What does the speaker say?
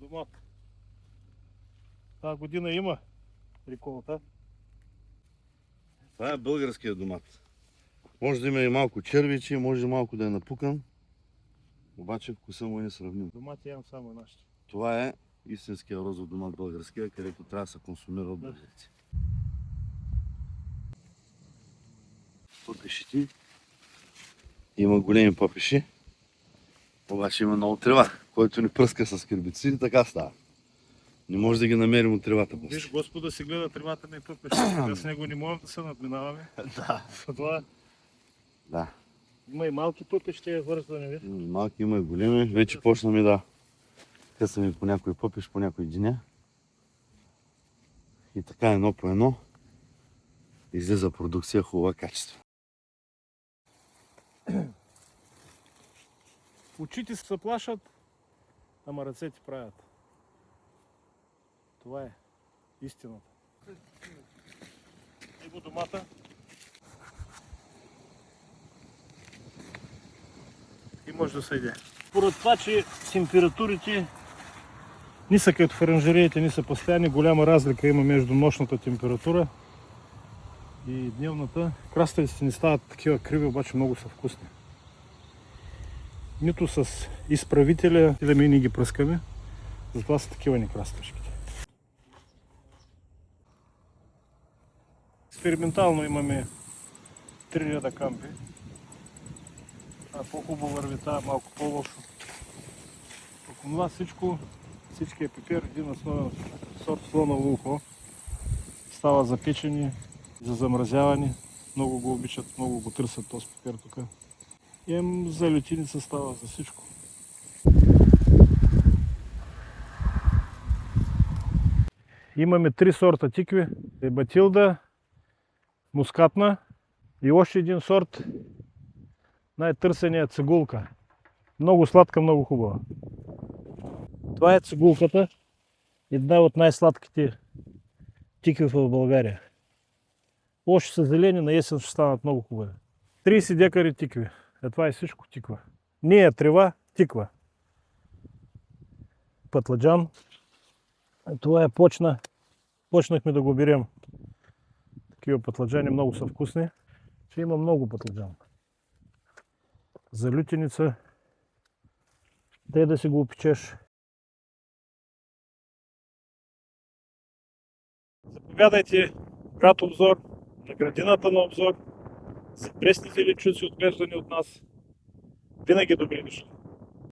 Домат. Тази година има реколта. Това е българския домат. Може да има и малко червичи, може малко да е напукан. Обаче вкуса му е несравним. Домати имам само нашите. Това е истинския розов домат българския, където трябва да се консумира от българци. Попешите. Има големи попеши. Обаче има много трева, който ни пръска с хербициди, така става. Не може да ги намерим от тревата. Виж, Господа си гледа тревата ми пъпеше. С него не можем да се надминаваме. Да. Това Да. има и малки пъпещи, вързване, виж. Малки има и големи. Вече почнаме да късаме по някой пъпеш, по някой диня. И така едно по едно излиза продукция хубава качество. Очите се плашат, ама ръцете правят. Това е истината. Его домата. И може да се иде. Поред това, че температурите не са като в оранжериите, не са постоянни, голяма разлика има между нощната температура и дневната. Краставиците не стават такива криви, обаче много са вкусни. Нито с изправителя, да ми не ги пръскаме, затова са такива ни краставичките. Експериментално имаме 3 реда кампи. По-хубаво върви тази, малко по-лошо. Около това всичкият пипер, един основен сорт слоново ухо. Става за печени, за замразяване. Много го обичат, много го търсят този пипер тук. Имам за лютиница, става за всичко. Имаме 3 сорта тикви. Батилда, мускатна и още един сорт, най-търсения цигулка. Много сладка, много хубава. Това е цигулката, една от най-сладките тикви в България. Още са зелени, на есен ще станат много хубави. 30 декари тикви. Това е всичко тиква. Не е трева, тиква. Пътладжан. Това е почна. Почнахме да го берем. Такива пътладжани много са вкусни. Ще има много пътладжан. За лютеница. Дай да си го опечеш. Заповядайте, брат обзор, на градината на обзор, за пресните лечуци, отглеждани от нас. Винаги добри дошли.